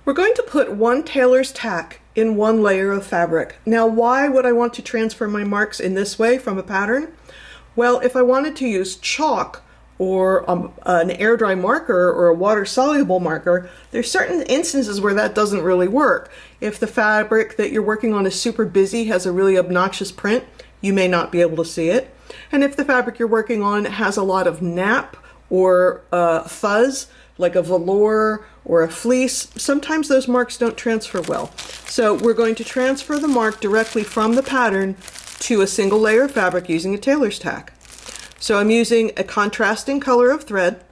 We're going to put one tailor's tack in one layer of fabric. Now, why would I want to transfer my marks in this way from a pattern? Well, if I wanted to use chalk or an air dry marker or a water soluble marker, there's certain instances where that doesn't really work. If the fabric that you're working on is super busy, has a really obnoxious print, you may not be able to see it. And if the fabric you're working on has a lot of nap or fuzz, like a velour or a fleece, sometimes those marks don't transfer well. So we're going to transfer the mark directly from the pattern to a single layer of fabric using a tailor's tack. So I'm using a contrasting color of thread.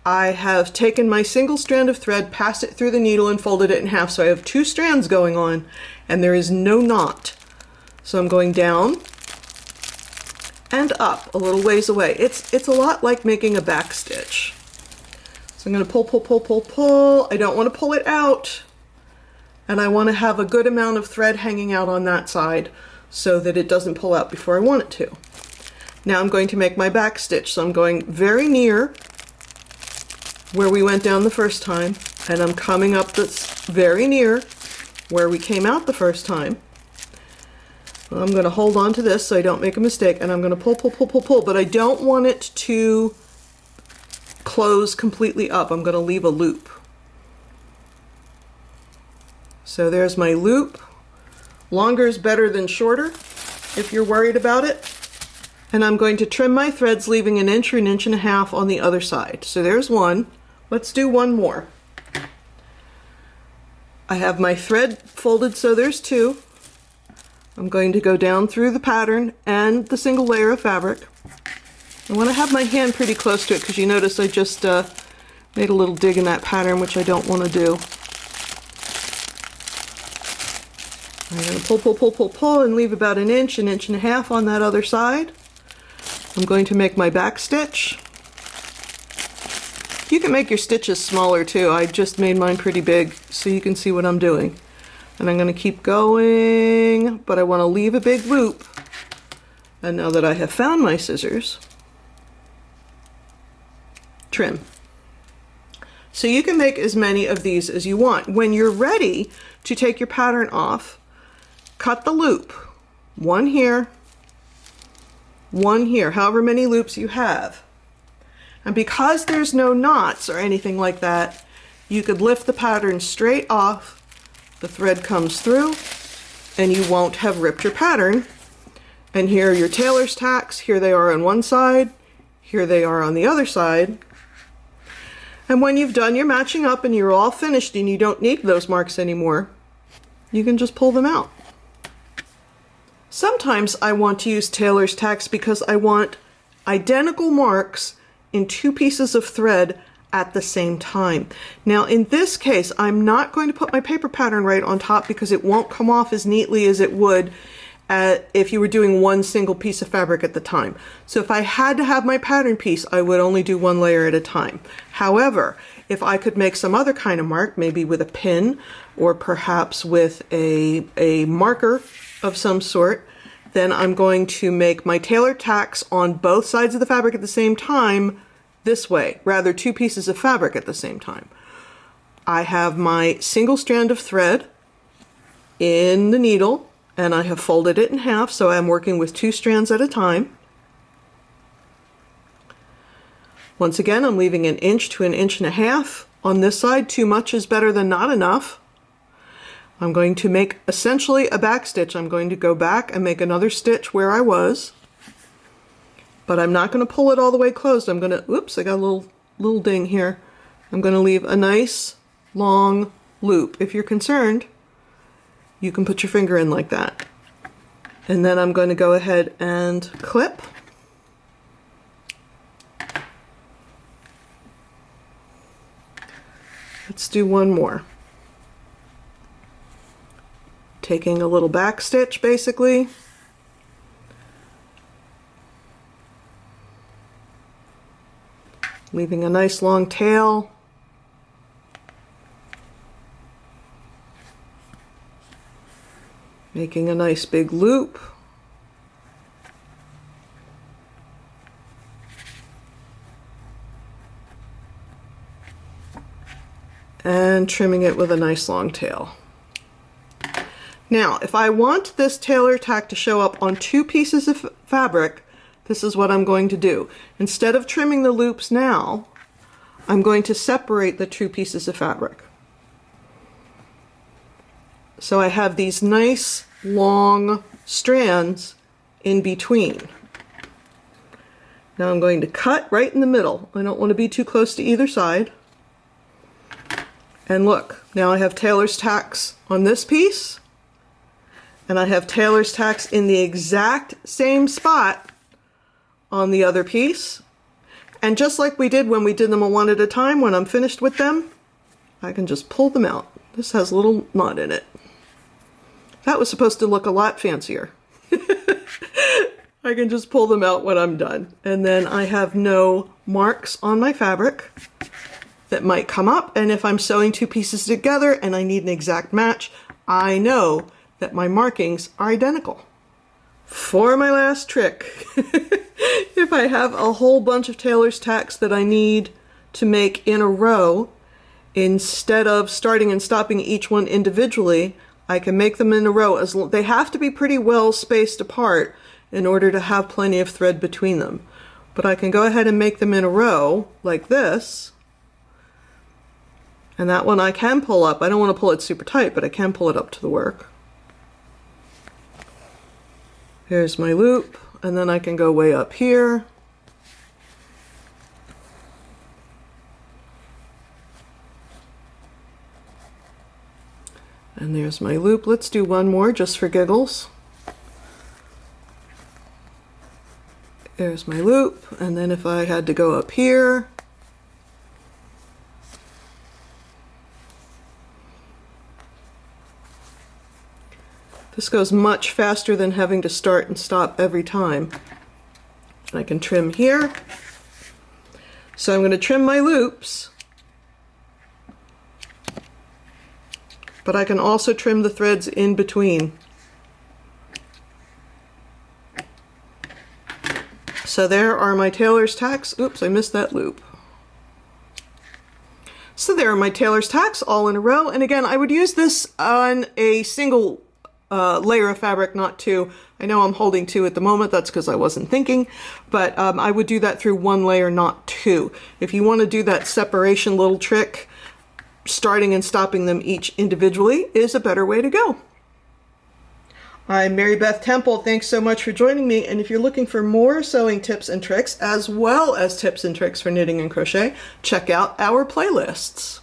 I have taken my single strand of thread, passed it through the needle, and folded it in half. So I have two strands going on, and there is no knot. So I'm going down and up a little ways away. It's a lot like making a back stitch. So I'm going to pull, pull, pull, pull, pull. I don't want to pull it out. And I want to have a good amount of thread hanging out on that side so that it doesn't pull out before I want it to. Now I'm going to make my back stitch. So I'm going very near where we went down the first time, and I'm coming up this very near where we came out the first time. I'm going to hold on to this so I don't make a mistake, and I'm going to pull, pull, pull, pull, pull, but I don't want it to close completely up. I'm going to leave a loop. So there's my loop. Longer is better than shorter if you're worried about it. And I'm going to trim my threads, leaving an inch or an inch and a half on the other side. So there's one. Let's do one more. I have my thread folded, so there's two. I'm going to go down through the pattern and the single layer of fabric. I want to have my hand pretty close to it because you notice I just made a little dig in that pattern, which I don't want to do. I'm going to pull, pull, pull, pull, pull, and leave about an inch and a half on that other side. I'm going to make my back stitch. You can make your stitches smaller too. I just made mine pretty big so you can see what I'm doing. And I'm going to keep going, but I want to leave a big loop. And now that I have found my scissors, trim. So you can make as many of these as you want. When you're ready to take your pattern off, cut the loop. One here, however many loops you have. And because there's no knots or anything like that, you could lift the pattern straight off, the thread comes through, and you won't have ripped your pattern. And here are your tailor's tacks. Here they are on one side, here they are on the other side. And when you've done your matching up and you're all finished and you don't need those marks anymore, you can just pull them out. Sometimes I want to use tailor's tacks because I want identical marks in two pieces of thread at the same time. Now in this case, I'm not going to put my paper pattern right on top because it won't come off as neatly as it would if you were doing one single piece of fabric at the time. So if I had to have my pattern piece, I would only do one layer at a time. However, if I could make some other kind of mark, maybe with a pin or perhaps with a marker of some sort, then I'm going to make my Tailor tacks on both sides of the fabric at the same time this way, rather two pieces of fabric at the same time. I have my single strand of thread in the needle and I have folded it in half, so I'm working with two strands at a time. Once again, I'm leaving an inch to an inch and a half on this side. Too much is better than not enough. I'm going to make essentially a back stitch. I'm going to go back and make another stitch where I was, but I'm not going to pull it all the way closed. I'm going to, oops, I got a little ding here. I'm going to leave a nice long loop. If you're concerned, you can put your finger in like that. And then I'm going to go ahead and clip. Let's do one more. Taking a little back stitch basically. Leaving a nice long tail. Making a nice big loop. And and trimming it with a nice long tail. Now, if I want this tailor tack to show up on 2 pieces of fabric, this is what I'm going to do. Instead of trimming the loops now, I'm going to separate the 2 pieces of fabric. So I have these nice long strands in between. Now I'm going to cut right in the middle. I don't want to be too close to either side. And look, now I have Tailor's Tacks on this piece, and I have Tailor's Tacks in the exact same spot on the other piece. And just like we did when we did them a one at a time, when I'm finished with them, I can just pull them out. This has a little knot in it. That was supposed to look a lot fancier. I can just pull them out when I'm done. And then I have no marks on my fabric that might come up. And if I'm sewing 2 pieces together and I need an exact match, I know that my markings are identical. For my last trick, if I have a whole bunch of Tailor's Tacks that I need to make in a row, instead of starting and stopping each one individually, I can make them in a row. They have to be pretty well spaced apart in order to have plenty of thread between them. But I can go ahead and make them in a row like this. And that one I can pull up. I don't want to pull it super tight, but I can pull it up to the work. Here's my loop, and then I can go way up here. And there's my loop. Let's do one more just for giggles. There's my loop, and then if I had to go up here, this goes much faster than having to start and stop every time. I can trim here. So I'm going to trim my loops, but I can also trim the threads in between. So there are my Tailor's Tacks. Oops, I missed that loop. So there are my Tailor's Tacks all in a row. And again, I would use this on a single layer of fabric, not 2. I know I'm holding 2 at the moment. That's because I wasn't thinking. But I would do that through 1 layer, not 2. If you want to do that separation little trick, starting and stopping them each individually is a better way to go. I'm Mary Beth Temple. Thanks so much for joining me. And if you're looking for more sewing tips and tricks, as well as tips and tricks for knitting and crochet, check out our playlists.